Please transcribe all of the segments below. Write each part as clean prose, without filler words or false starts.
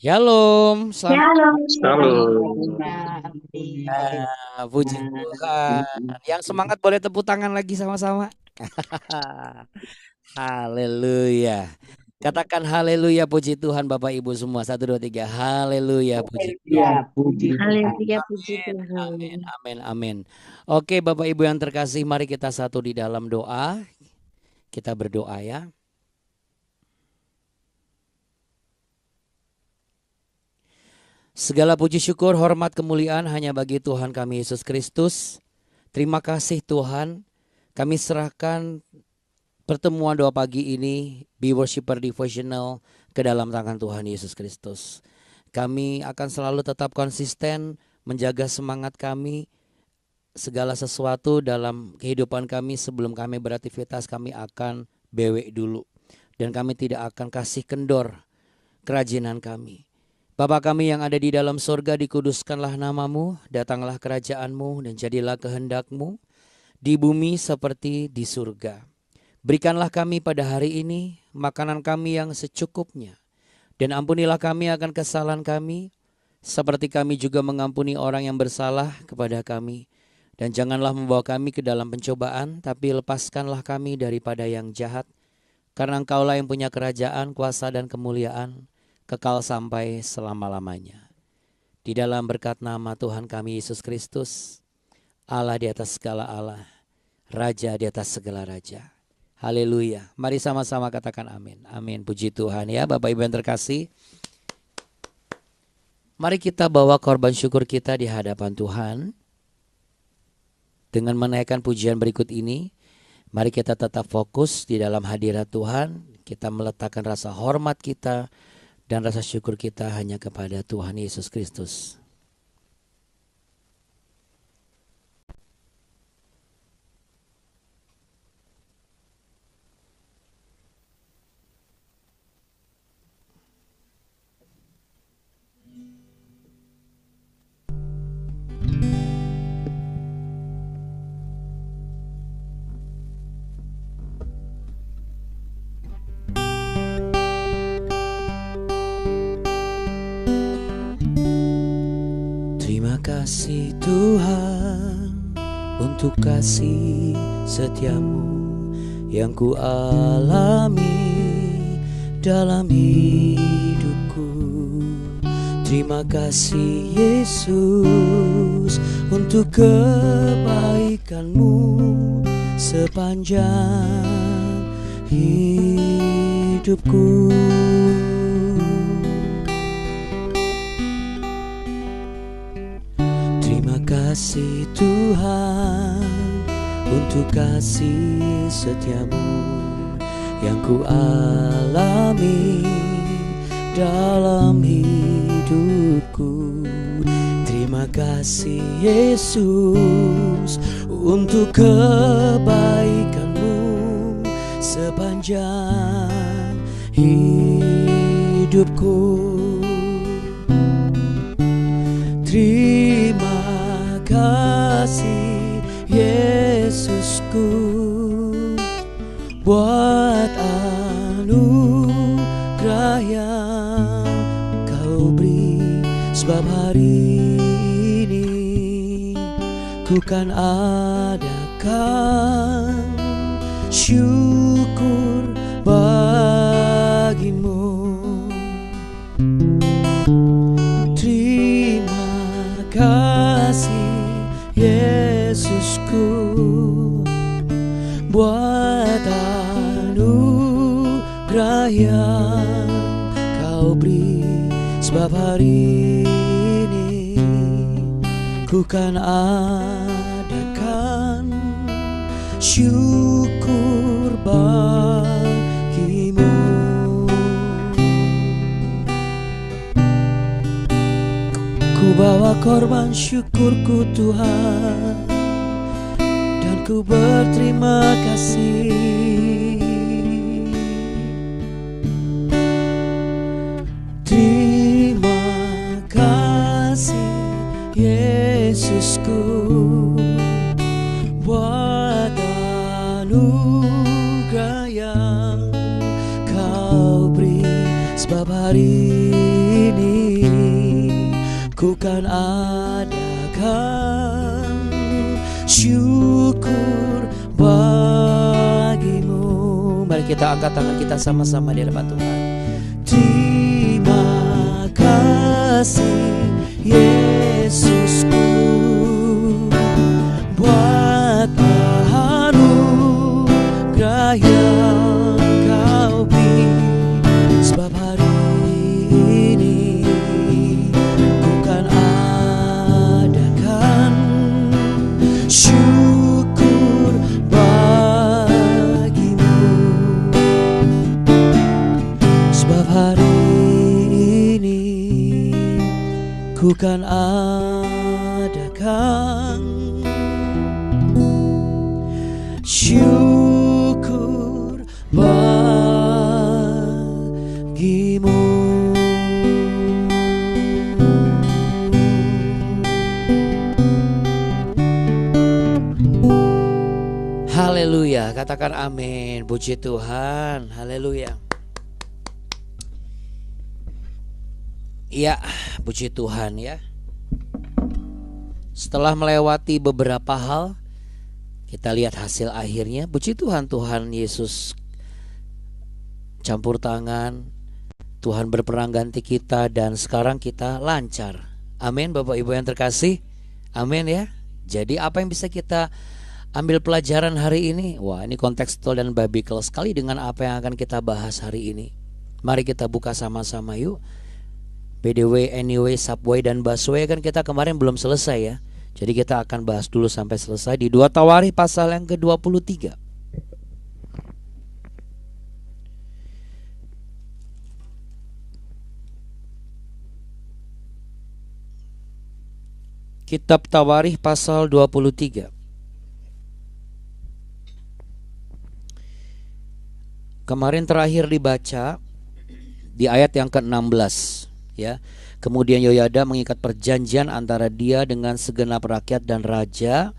Shalom, selamat Halo, Halo. puji Tuhan. Yang semangat boleh tepuk tangan lagi sama-sama. Haleluya. Katakan haleluya puji Tuhan Bapak Ibu semua. Satu, dua, tiga. Haleluya puji ya Tuhan. puji Haleluya, puji Amin, amin, Tuhan. amin, amin. Oke Bapak Ibu yang terkasih, mari kita satu di dalam doa. Kita berdoa ya. Segala puji syukur, hormat, kemuliaan hanya bagi Tuhan kami Yesus Kristus. Terima kasih Tuhan. Kami serahkan pertemuan doa pagi ini, Be Worshipper Devotional, ke dalam tangan Tuhan Yesus Kristus. Kami akan selalu tetap konsisten menjaga semangat kami. Segala sesuatu dalam kehidupan kami sebelum kami beraktivitas, kami akan bewek dulu. Dan kami tidak akan kasih kendor kerajinan kami. Bapa kami yang ada di dalam surga, dikuduskanlah namamu, datanglah kerajaanmu dan jadilah kehendakmu di bumi seperti di surga. Berikanlah kami pada hari ini makanan kami yang secukupnya. Dan ampunilah kami akan kesalahan kami, seperti kami juga mengampuni orang yang bersalah kepada kami. Dan janganlah membawa kami ke dalam pencobaan, tapi lepaskanlah kami daripada yang jahat. Karena Engkaulah yang punya kerajaan, kuasa dan kemuliaan, kekal sampai selama-lamanya. Di dalam berkat nama Tuhan kami Yesus Kristus, Allah di atas segala Allah, Raja di atas segala raja. Haleluya. Mari sama-sama katakan amin. Amin. Puji Tuhan ya Bapak Ibu yang terkasih. Mari kita bawa korban syukur kita di hadapan Tuhan. Dengan menaikkan pujian berikut ini, mari kita tetap fokus di dalam hadirat Tuhan. Kita meletakkan rasa hormat kita dan rasa syukur kita hanya kepada Tuhan Yesus Kristus. Terima kasih Tuhan untuk kasih setiamu yang ku alami dalam hidupku. Terima kasih Yesus untuk kebaikanmu sepanjang hidupku. Terima kasih Tuhan untuk kasih setiamu yang ku alami dalam hidupku. Terima kasih Yesus untuk kebaikanmu sepanjang hidupku. Terima kasih Yesusku buat anugerah yang kau beri, sebab hari ini ku kan adakan syukur bagimu. Kasih Yesusku buat anugerah yang kau beri, sebab hari ini ku kan adakan syukur bagimu. Ku bawa korban syukurku Tuhan, dan ku berterima kasih. Terima kasih Yesusku buat anugerah yang kau beri, sebab hari ini ku kan adakan syukur bagimu. Mari kita angkat tangan kita sama-sama di hadapan Tuhan. Terima kasih Yesusku buat anugerah yang kau beri, sebab hari ini ku kan adakan syukur bagimu, sebab hari ini ku kan adakan syukur bagimu. Haleluya, katakan amin. Puji Tuhan, haleluya. Ya, puji Tuhan ya. Setelah melewati beberapa hal, kita lihat hasil akhirnya. Puji Tuhan, Tuhan Yesus campur tangan, Tuhan berperang ganti kita, dan sekarang kita lancar. Amin, Bapak Ibu yang terkasih. Amin ya. Jadi apa yang bisa kita ambil pelajaran hari ini? Wah, ini kontekstual dan biblical sekali dengan apa yang akan kita bahas hari ini. Mari kita buka sama-sama yuk. BDW, anyway, subway dan busway kan kita kemarin belum selesai ya. Jadi kita akan bahas dulu sampai selesai di 2 Tawarikh pasal yang ke-23. Kitab Tawarikh pasal 23. Kemarin terakhir dibaca di ayat yang ke-16 ya. Kemudian Yoyada mengikat perjanjian antara dia dengan segenap rakyat dan raja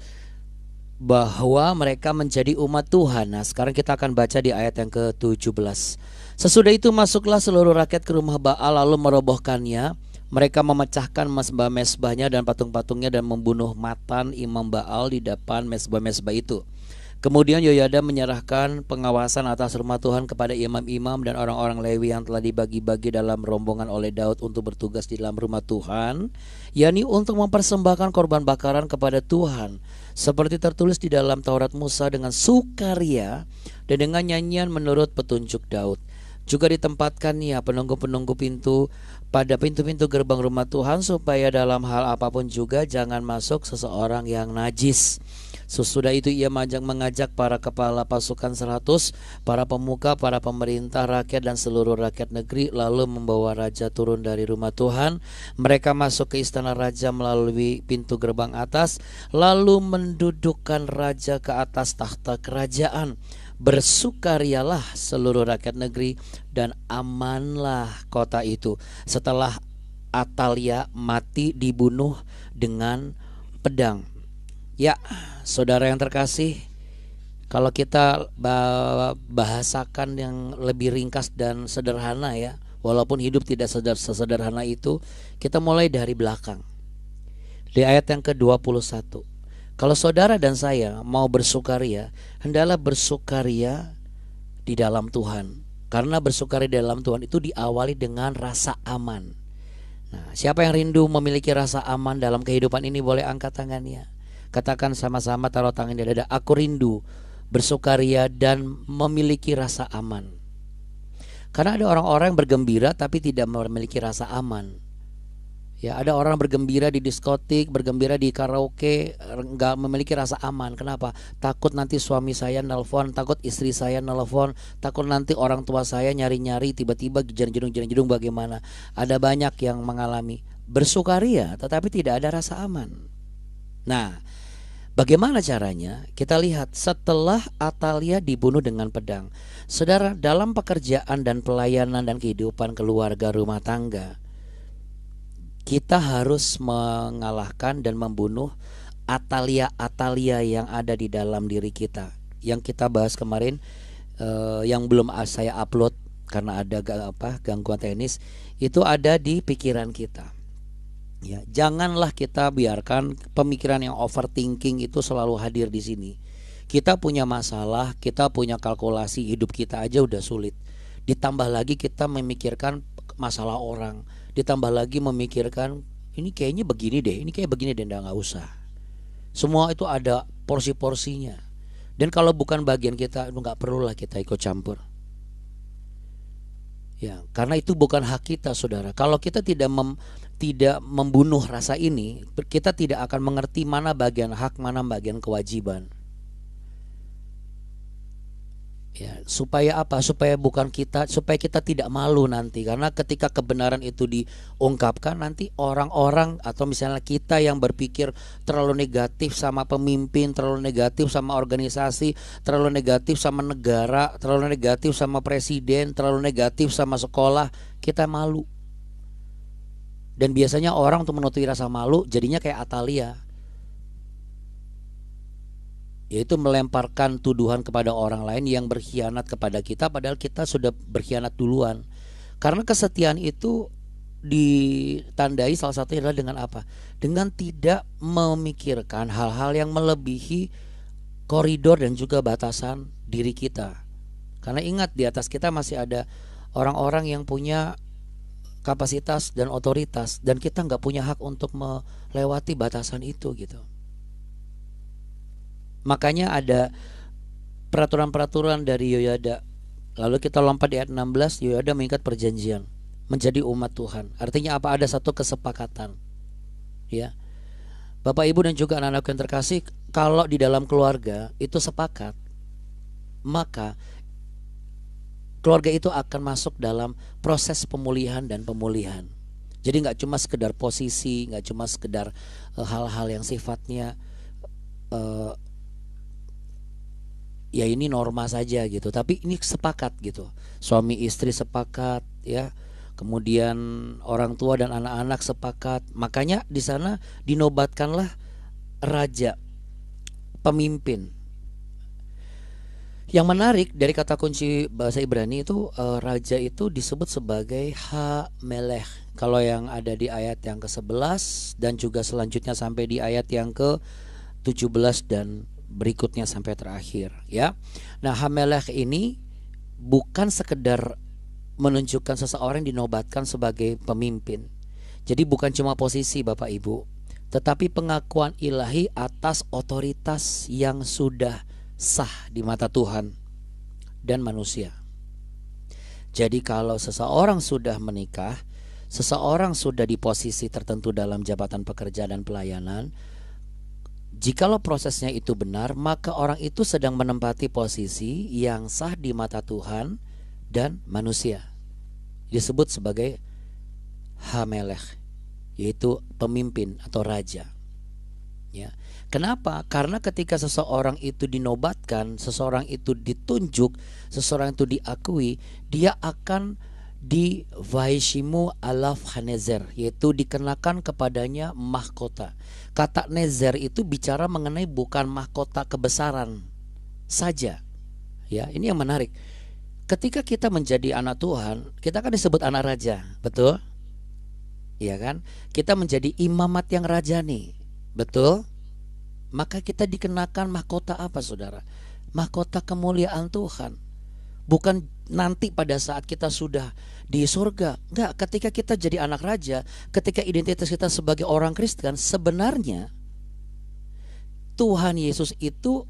bahwa mereka menjadi umat Tuhan. Nah, sekarang kita akan baca di ayat yang ke-17. Sesudah itu masuklah seluruh rakyat ke rumah Baal lalu merobohkannya. Mereka memecahkan mesbah-mesbahnya dan patung-patungnya dan membunuh Matan imam Baal di depan mesbah-mesbah itu. Kemudian Yoyada menyerahkan pengawasan atas rumah Tuhan kepada imam-imam dan orang-orang Lewi yang telah dibagi-bagi dalam rombongan oleh Daud untuk bertugas di dalam rumah Tuhan, yakni untuk mempersembahkan korban bakaran kepada Tuhan, seperti tertulis di dalam Taurat Musa, dengan sukaria dan dengan nyanyian menurut petunjuk Daud. Juga ditempatkannya penunggu-penunggu pintu pada pintu-pintu gerbang rumah Tuhan, supaya dalam hal apapun juga jangan masuk seseorang yang najis. Sesudah itu ia mengajak para kepala pasukan 100, para pemuka, para pemerintah rakyat dan seluruh rakyat negeri, lalu membawa raja turun dari rumah Tuhan. Mereka masuk ke istana raja melalui pintu gerbang atas, lalu mendudukkan raja ke atas tahta kerajaan. Bersukarialah seluruh rakyat negeri dan amanlah kota itu setelah Atalia mati dibunuh dengan pedang. Ya, saudara yang terkasih, kalau kita bahasakan yang lebih ringkas dan sederhana ya, walaupun hidup tidak sesederhana itu, kita mulai dari belakang. Di ayat yang ke-21. Kalau saudara dan saya mau bersukaria, hendaklah bersukaria di dalam Tuhan. Karena bersukaria di dalam Tuhan itu diawali dengan rasa aman. Nah, siapa yang rindu memiliki rasa aman dalam kehidupan ini boleh angkat tangannya. Katakan sama-sama, taruh tangan di dada. Aku rindu bersukaria dan memiliki rasa aman. Karena ada orang-orang yang bergembira tapi tidak memiliki rasa aman. Ya, ada orang bergembira di diskotik, bergembira di karaoke, enggak memiliki rasa aman. Kenapa? Takut nanti suami saya nelpon, takut istri saya nelpon, takut nanti orang tua saya nyari-nyari, tiba-tiba jedung bagaimana. Ada banyak yang mengalami bersukaria tetapi tidak ada rasa aman. Nah, bagaimana caranya? Kita lihat setelah Atalia dibunuh dengan pedang. Saudara, dalam pekerjaan dan pelayanan dan kehidupan keluarga rumah tangga, kita harus mengalahkan dan membunuh Atalia yang ada di dalam diri kita. Yang kita bahas kemarin, yang belum saya upload karena ada gangguan teknis, itu ada di pikiran kita. Ya, janganlah kita biarkan pemikiran yang overthinking itu selalu hadir di sini. Kita punya masalah, kita punya kalkulasi, hidup kita aja udah sulit. Ditambah lagi kita memikirkan masalah orang, ditambah lagi memikirkan ini kayaknya begini deh, ini kayak begini deh, nggak usah. Semua itu ada porsi-porsinya. Dan kalau bukan bagian kita, nggak perlulah kita ikut campur. Ya, karena itu bukan hak kita, saudara. Kalau kita tidak membunuh rasa ini, kita tidak akan mengerti mana bagian hak, mana bagian kewajiban. Ya, supaya apa? Supaya kita tidak malu nanti. Karena ketika kebenaran itu diungkapkan, nanti orang-orang atau misalnya kita yang berpikir terlalu negatif sama pemimpin, terlalu negatif sama organisasi, terlalu negatif sama negara, terlalu negatif sama presiden, terlalu negatif sama sekolah, kita malu. Dan biasanya orang untuk menutupi rasa malu jadinya kayak Atalia, yaitu melemparkan tuduhan kepada orang lain yang berkhianat kepada kita, padahal kita sudah berkhianat duluan. Karena kesetiaan itu ditandai salah satunya adalah dengan apa? Dengan tidak memikirkan hal-hal yang melebihi koridor dan juga batasan diri kita. Karena ingat, di atas kita masih ada orang-orang yang punya kapasitas dan otoritas, dan kita nggak punya hak untuk melewati batasan itu gitu. Makanya ada peraturan-peraturan dari Yoyada. Lalu kita lompat di ayat 16, Yoyada mengikat perjanjian menjadi umat Tuhan. Artinya apa? Ada satu kesepakatan. Ya. Bapak, Ibu dan juga anak-anak yang terkasih, kalau di dalam keluarga itu sepakat, maka keluarga itu akan masuk dalam proses pemulihan dan pemulihan. Jadi nggak cuma sekedar posisi, nggak cuma sekedar hal-hal yang sifatnya ya ini norma saja gitu, tapi ini sepakat gitu. Suami istri sepakat ya. Kemudian orang tua dan anak-anak sepakat. Makanya di sana dinobatkanlah raja, pemimpin. Yang menarik dari kata kunci bahasa Ibrani itu raja itu disebut sebagai ha-melech. Kalau yang ada di ayat yang ke-11 dan juga selanjutnya sampai di ayat yang ke-17 dan berikutnya sampai terakhir ya. Nah, ha-melech ini bukan sekedar menunjukkan seseorang yang dinobatkan sebagai pemimpin. Jadi bukan cuma posisi Bapak Ibu, tetapi pengakuan ilahi atas otoritas yang sudah sah di mata Tuhan dan manusia. Jadi kalau seseorang sudah menikah, seseorang sudah di posisi tertentu dalam jabatan pekerjaan dan pelayanan, jikalau prosesnya itu benar, maka orang itu sedang menempati posisi yang sah di mata Tuhan dan manusia. Disebut sebagai ha-melech, yaitu pemimpin atau raja. Ya. Kenapa? Karena ketika seseorang itu dinobatkan, seseorang itu ditunjuk, seseorang itu diakui, dia akan vaishimu alaf hanezer, yaitu dikenakan kepadanya mahkota. Kata nezer itu bicara mengenai bukan mahkota kebesaran saja. Ya, ini yang menarik. Ketika kita menjadi anak Tuhan, kita kan disebut anak raja, betul? Iya kan? Kita menjadi imamat yang rajani, betul? Maka kita dikenakan mahkota apa, saudara? Mahkota kemuliaan Tuhan. Bukan nanti pada saat kita sudah di surga. Enggak, ketika kita jadi anak raja, ketika identitas kita sebagai orang Kristen, sebenarnya Tuhan Yesus itu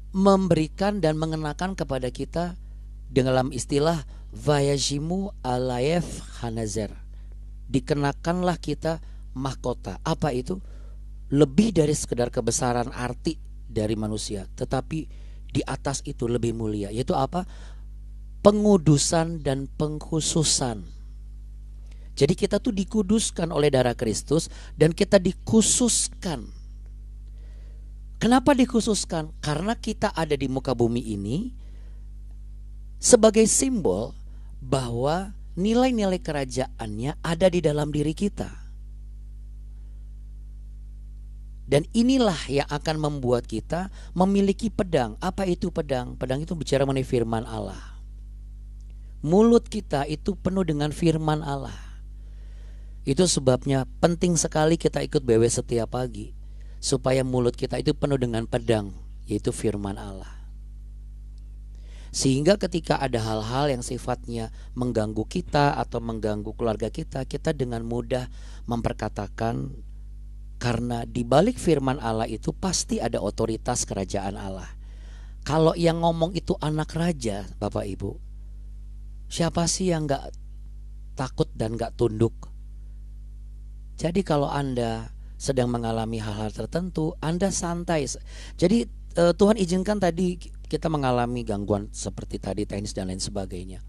memberikan dan mengenakan kepada kita dalam istilah vayashimu alayef hanezer. Dikenakanlah kita mahkota. Apa itu? Lebih dari sekedar kebesaran arti dari manusia, tetapi di atas itu lebih mulia, yaitu apa? Pengudusan dan pengkhususan. Jadi kita tuh dikuduskan oleh darah Kristus dan kita dikhususkan. Kenapa dikhususkan? Karena kita ada di muka bumi ini sebagai simbol bahwa nilai-nilai kerajaannya ada di dalam diri kita. Dan inilah yang akan membuat kita memiliki pedang. Apa itu pedang? Pedang itu bicara mengenai firman Allah. Mulut kita itu penuh dengan firman Allah. Itu sebabnya penting sekali kita ikut BW setiap pagi, supaya mulut kita itu penuh dengan pedang, yaitu firman Allah. Sehingga ketika ada hal-hal yang sifatnya mengganggu kita atau mengganggu keluarga kita, kita dengan mudah memperkatakan, karena di balik firman Allah itu pasti ada otoritas kerajaan Allah. Kalau yang ngomong itu anak raja, Bapak Ibu, siapa sih yang gak takut dan gak tunduk? Jadi kalau Anda sedang mengalami hal-hal tertentu, Anda santai. Jadi Tuhan izinkan tadi kita mengalami gangguan seperti tadi teknis dan lain sebagainya.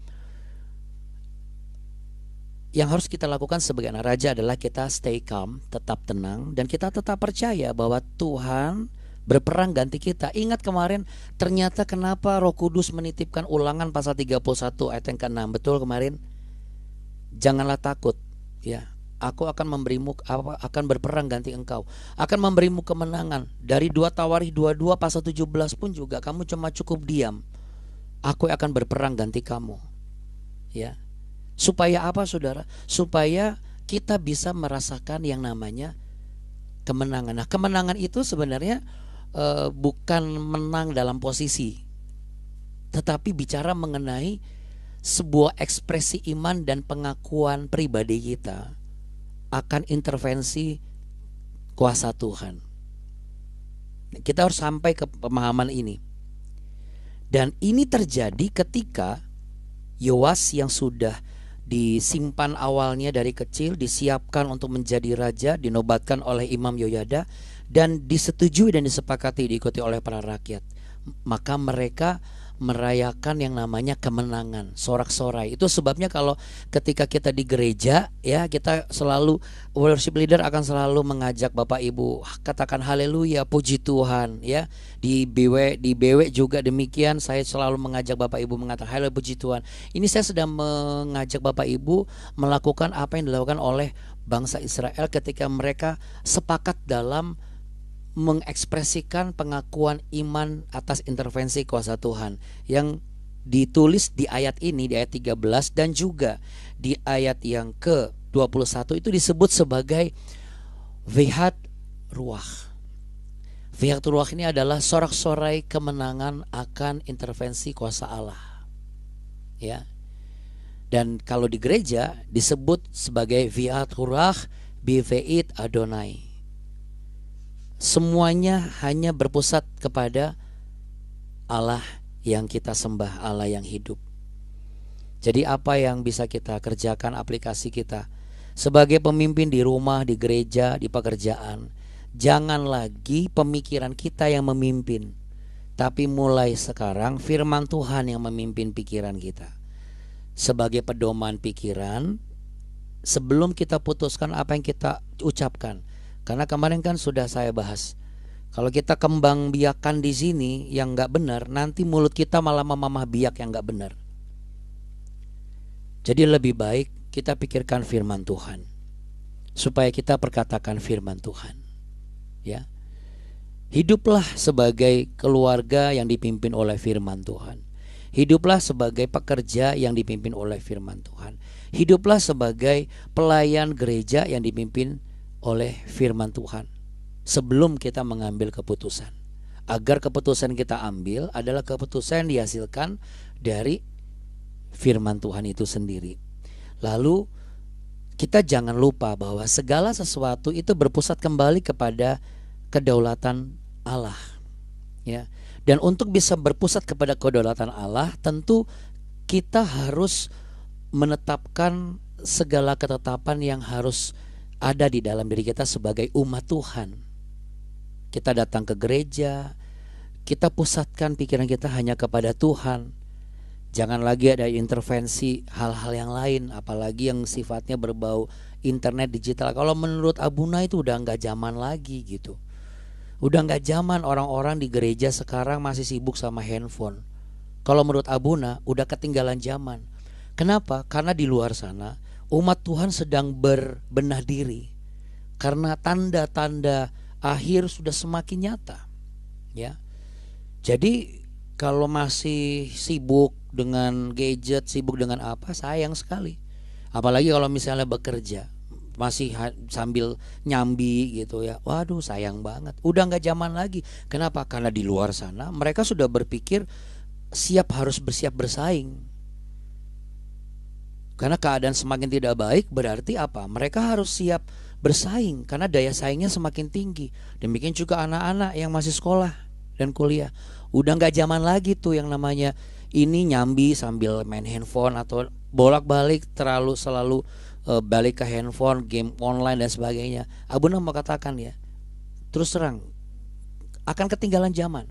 Yang harus kita lakukan sebagai anak raja adalah kita stay calm, tetap tenang, dan kita tetap percaya bahwa Tuhan berperang ganti kita. Ingat kemarin ternyata kenapa Roh Kudus menitipkan Ulangan pasal 31 ayat yang ke-6. Betul kemarin? Janganlah takut, ya. Aku akan memberimu, akan berperang ganti engkau, akan memberimu kemenangan. Dari 2 Tawarikh 22 pasal 17 pun juga, kamu cuma cukup diam, aku akan berperang ganti kamu. Ya. Supaya apa, saudara? Supaya kita bisa merasakan yang namanya kemenangan. Nah, kemenangan itu sebenarnya bukan menang dalam posisi, tetapi bicara mengenai sebuah ekspresi iman dan pengakuan pribadi kita akan intervensi kuasa Tuhan. Kita harus sampai ke pemahaman ini. Dan ini terjadi ketika Yoas yang sudah disimpan awalnya dari kecil, disiapkan untuk menjadi raja, dinobatkan oleh Imam Yoyada, dan disetujui dan disepakati diikuti oleh para rakyat. Maka mereka merayakan yang namanya kemenangan, sorak-sorai. Itu sebabnya kalau ketika kita di gereja, ya, kita selalu, worship leader akan selalu mengajak Bapak Ibu katakan haleluya, puji Tuhan, ya. Di BW juga demikian, saya selalu mengajak Bapak Ibu mengatakan haleluya, puji Tuhan. Ini saya sedang mengajak Bapak Ibu melakukan apa yang dilakukan oleh bangsa Israel ketika mereka sepakat dalam mengekspresikan pengakuan iman atas intervensi kuasa Tuhan yang ditulis di ayat ini, di ayat 13, dan juga di ayat yang ke-21 itu disebut sebagai Vihat Ruach. Vihat Ruach ini adalah sorak-sorai kemenangan akan intervensi kuasa Allah. Ya. Dan kalau di gereja disebut sebagai Vihat Ruach Biveit Adonai. Semuanya hanya berpusat kepada Allah yang kita sembah, Allah yang hidup. Jadi apa yang bisa kita kerjakan, aplikasi kita sebagai pemimpin di rumah, di gereja, di pekerjaan? Jangan lagi pemikiran kita yang memimpin, tapi mulai sekarang firman Tuhan yang memimpin pikiran kita. Sebagai pedoman pikiran, sebelum kita putuskan apa yang kita ucapkan. Karena kemarin kan sudah saya bahas, kalau kita kembang biakan di sini yang nggak benar, nanti mulut kita malah memamah biak yang nggak benar. Jadi lebih baik kita pikirkan firman Tuhan, supaya kita perkatakan firman Tuhan. Ya, hiduplah sebagai keluarga yang dipimpin oleh firman Tuhan. Hiduplah sebagai pekerja yang dipimpin oleh firman Tuhan. Hiduplah sebagai pelayan gereja yang dipimpin oleh firman Tuhan sebelum kita mengambil keputusan, agar keputusan kita ambil adalah keputusan yang dihasilkan dari firman Tuhan itu sendiri. Lalu kita jangan lupa bahwa segala sesuatu itu berpusat kembali kepada kedaulatan Allah, ya. Dan untuk bisa berpusat kepada kedaulatan Allah, tentu kita harus menetapkan segala ketetapan yang harus ada di dalam diri kita sebagai umat Tuhan. Kita datang ke gereja, kita pusatkan pikiran kita hanya kepada Tuhan. Jangan lagi ada intervensi hal-hal yang lain, apalagi yang sifatnya berbau internet digital. Kalau menurut Abuna itu udah gak zaman lagi gitu. Udah gak zaman, orang-orang di gereja sekarang masih sibuk sama handphone. Kalau menurut Abuna udah ketinggalan zaman. Kenapa? Karena di luar sana umat Tuhan sedang berbenah diri karena tanda-tanda akhir sudah semakin nyata, ya. Jadi kalau masih sibuk dengan gadget, sibuk dengan apa, sayang sekali. Apalagi kalau misalnya bekerja. masih sambil nyambi gitu ya. Waduh, sayang banget. Udah nggak zaman lagi. Kenapa? Karena di luar sana mereka sudah berpikir harus bersiap bersaing. Karena keadaan semakin tidak baik, berarti apa? Mereka harus siap bersaing karena daya saingnya semakin tinggi. Demikian juga anak-anak yang masih sekolah dan kuliah. Udah nggak zaman lagi tuh yang namanya ini nyambi sambil main handphone atau bolak-balik selalu balik ke handphone, game online dan sebagainya. Abuna mau katakan ya, terus terang akan ketinggalan zaman.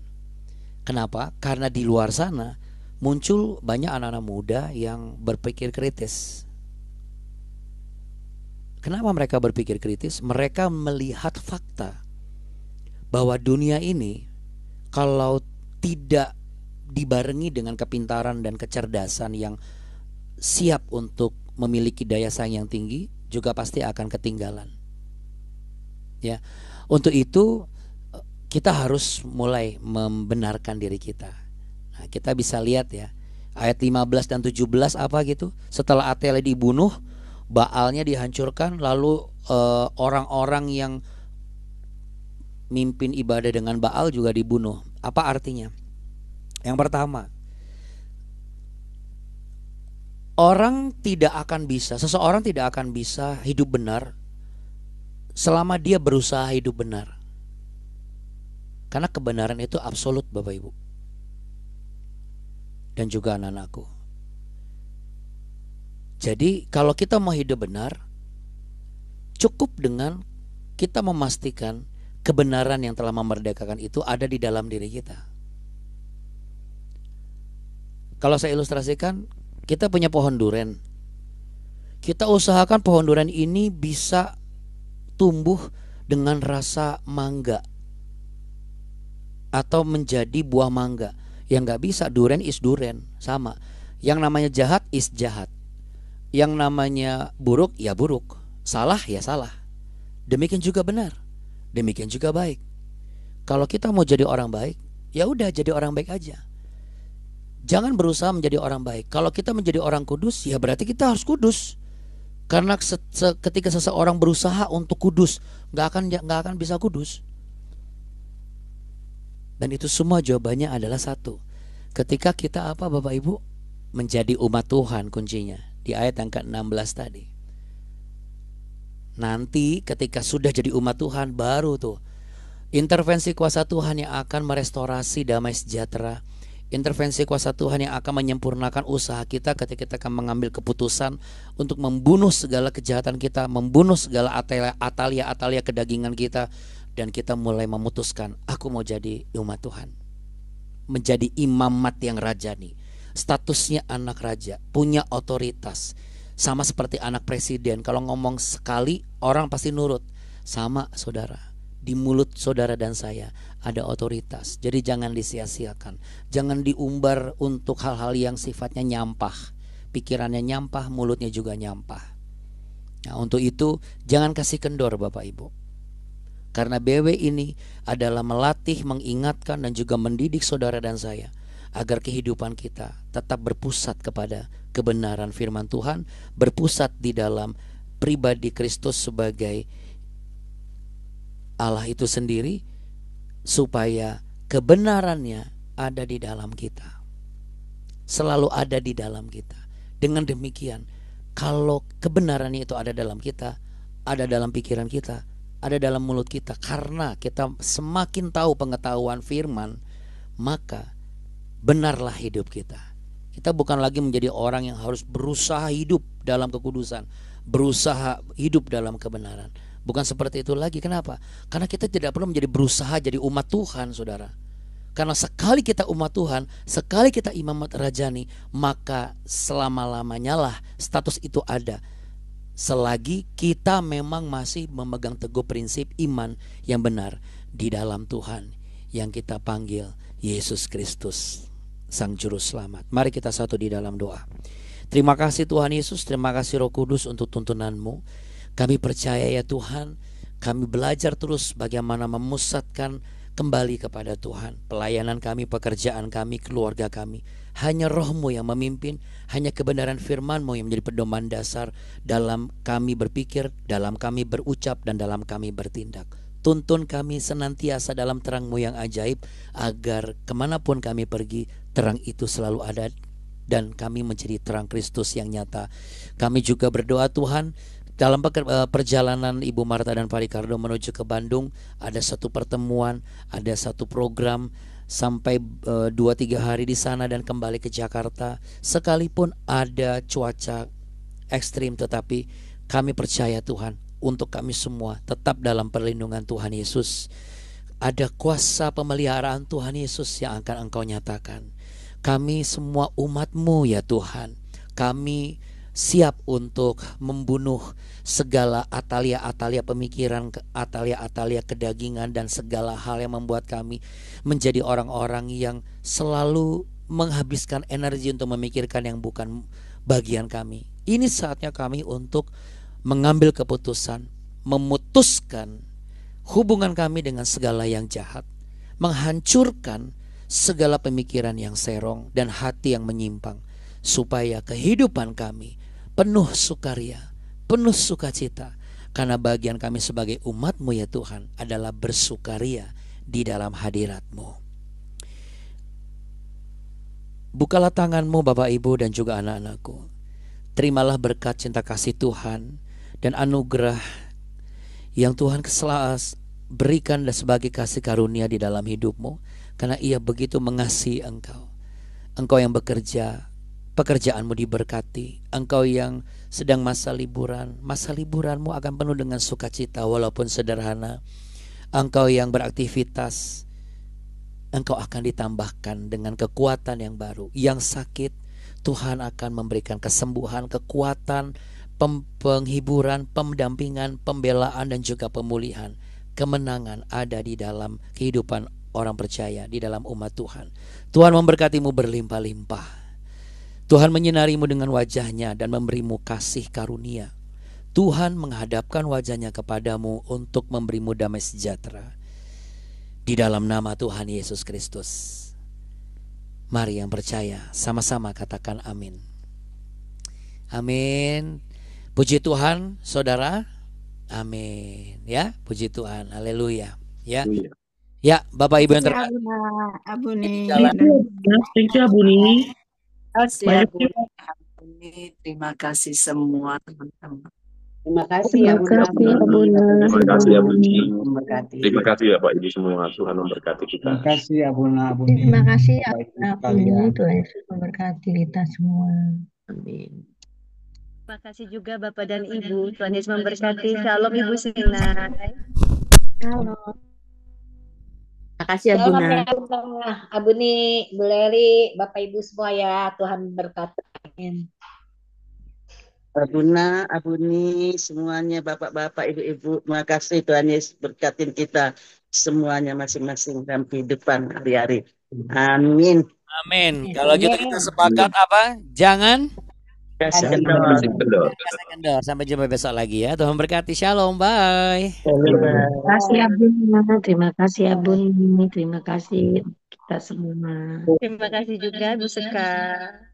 Kenapa? Karena di luar sana muncul banyak anak-anak muda yang berpikir kritis. Kenapa mereka berpikir kritis? Mereka melihat fakta bahwa dunia ini kalau tidak dibarengi dengan kepintaran dan kecerdasan yang siap untuk memiliki daya saing yang tinggi, juga pasti akan ketinggalan. Ya, untuk itu kita harus mulai membenarkan diri kita. Nah, kita bisa lihat ya, ayat 15 dan 17 apa gitu. Setelah Atelia dibunuh, Baalnya dihancurkan, lalu orang-orang yang mimpin ibadah dengan Baal juga dibunuh. Apa artinya? Yang pertama, seseorang tidak akan bisa hidup benar selama dia berusaha hidup benar. Karena kebenaran itu absolut, Bapak Ibu. Dan juga anak-anakku. Jadi kalau kita mau hidup benar, cukup dengan kita memastikan kebenaran yang telah memerdekakan itu ada di dalam diri kita. Kalau saya ilustrasikan, kita punya pohon duren. Kita usahakan pohon duren ini bisa tumbuh dengan rasa mangga atau menjadi buah mangga. Yang gak bisa, duren is duren, sama. Yang namanya jahat is jahat. Yang namanya buruk ya buruk, salah ya salah. Demikian juga benar, demikian juga baik. Kalau kita mau jadi orang baik, ya udah jadi orang baik aja. Jangan berusaha menjadi orang baik. Kalau kita menjadi orang kudus, ya berarti kita harus kudus. Karena ketika seseorang berusaha untuk kudus, nggak akan bisa kudus. Dan itu semua jawabannya adalah satu. Ketika kita apa Bapak Ibu? Menjadi umat Tuhan kuncinya. Di ayat yang ke-16 tadi. Nanti ketika sudah jadi umat Tuhan, baru tuh intervensi kuasa Tuhan yang akan merestorasi damai sejahtera. Intervensi kuasa Tuhan yang akan menyempurnakan usaha kita ketika kita akan mengambil keputusan untuk membunuh segala kejahatan kita, membunuh segala atalia kedagingan kita. Dan kita mulai memutuskan, aku mau jadi umat Tuhan, menjadi imamat yang rajani. Statusnya anak raja, punya otoritas. Sama seperti anak presiden, kalau ngomong sekali orang pasti nurut. Sama saudara, di mulut saudara dan saya ada otoritas. Jadi jangan disia-siakan, jangan diumbar untuk hal-hal yang sifatnya nyampah. Pikirannya nyampah, mulutnya juga nyampah. Nah, untuk itu jangan kasih kendor Bapak Ibu. Karena BW ini adalah melatih, mengingatkan dan juga mendidik saudara dan saya agar kehidupan kita tetap berpusat kepada kebenaran firman Tuhan, berpusat di dalam pribadi Kristus sebagai Allah itu sendiri, supaya kebenarannya ada di dalam kita, selalu ada di dalam kita. Dengan demikian, kalau kebenarannya itu ada dalam kita, ada dalam pikiran kita, ada dalam mulut kita, karena kita semakin tahu pengetahuan firman, maka benarlah hidup kita. Kita bukan lagi menjadi orang yang harus berusaha hidup dalam kekudusan, berusaha hidup dalam kebenaran. Bukan seperti itu lagi. Kenapa? Karena kita tidak perlu menjadi berusaha jadi umat Tuhan, saudara. Karena sekali kita umat Tuhan, sekali kita imamat rajani, maka selama-lamanya lah status itu ada. Selagi kita memang masih memegang teguh prinsip iman yang benar di dalam Tuhan yang kita panggil Yesus Kristus, Sang Juru Selamat. Mari kita satu di dalam doa. Terima kasih Tuhan Yesus, terima kasih Roh Kudus untuk tuntunan-Mu. Kami percaya ya Tuhan, kami belajar terus bagaimana memusatkan kembali kepada Tuhan. Pelayanan kami, pekerjaan kami, keluarga kami, hanya Roh-Mu yang memimpin, hanya kebenaran firman-Mu yang menjadi pedoman dasar dalam kami berpikir, dalam kami berucap, dan dalam kami bertindak. Tuntun kami senantiasa dalam terang-Mu yang ajaib, agar kemanapun kami pergi, terang itu selalu ada dan kami menjadi terang Kristus yang nyata. Kami juga berdoa Tuhan, dalam perjalanan Ibu Marta dan Pak Ricardo menuju ke Bandung, ada satu pertemuan, ada satu program sampai 2-3 hari di sana dan kembali ke Jakarta. Sekalipun ada cuaca ekstrim, tetapi kami percaya Tuhan, untuk kami semua tetap dalam perlindungan Tuhan Yesus. Ada kuasa pemeliharaan Tuhan Yesus yang akan Engkau nyatakan. Kami semua umat-Mu ya Tuhan, kami siap untuk membunuh segala atalia-atalia pemikiran, atalia-atalia kedagingan, dan segala hal yang membuat kami menjadi orang-orang yang selalu menghabiskan energi untuk memikirkan yang bukan bagian kami. Ini saatnya kami untuk mengambil keputusan, memutuskan hubungan kami dengan segala yang jahat, menghancurkan segala pemikiran yang serong dan hati yang menyimpang, supaya kehidupan kami penuh sukaria, penuh sukacita, karena bagian kami sebagai umat-Mu ya Tuhan adalah bersukaria di dalam hadirat-Mu. Bukalah tangan-Mu Bapak Ibu dan juga anak-anakku. Terimalah berkat cinta kasih Tuhan dan anugerah yang Tuhan berikan dan sebagai kasih karunia di dalam hidupmu, karena Ia begitu mengasihi engkau. Engkau yang bekerja, pekerjaanmu diberkati. Engkau yang sedang masa liburanmu akan penuh dengan sukacita walaupun sederhana. Engkau yang beraktivitas, engkau akan ditambahkan dengan kekuatan yang baru. Yang sakit, Tuhan akan memberikan kesembuhan, kekuatan, penghiburan, pendampingan, pembelaan, dan juga pemulihan. Kemenangan ada di dalam kehidupan orang percaya, di dalam umat Tuhan. Tuhan memberkatimu berlimpah-limpah. Tuhan menyinarimu dengan wajahnya dan memberimu kasih karunia. Tuhan menghadapkan wajahnya kepadamu untuk memberimu damai sejahtera. Di dalam nama Tuhan Yesus Kristus. Mari yang percaya sama-sama katakan amin. Amin. Puji Tuhan saudara. Amin. Ya, puji Tuhan. Haleluya. Ya. Ya, Bapak Ibu yang terkasih. Abuni. Thank you, Abuni. Terima kasih semua teman-teman. Terima kasih Abuni. Terima kasih Abuni. Memberkati. Terima kasih ya Pak Ibu semua. Tuhan memberkati kita. Terima kasih Abuni. Terima kasih Abuni. Tuhan Yesus memberkati kita semua. Amin. Terima kasih juga Bapak dan Ibu. Tuhan Yesus memberkati. Shalom Ibu Sinai. Halo. Makasih Abuna. Abuni, Bu Leri, Bapak Ibu semua ya, Tuhan berkati. Amin. Abuni, semuanya Bapak-bapak, Ibu-ibu, terima kasih Tuhan Yesus berkatin kita semuanya masing-masing dalam kehidupan hari-hari. Amin. Amin. Kalau gitu kita sepakat apa? Jangan Kasih kendor. Sampai jumpa besok lagi ya. Tuhan berkati. Shalom. Bye. Terima kasih Abuni. Terima kasih Abuni. Terima kasih kita semua. Terima kasih juga Bu Sekar.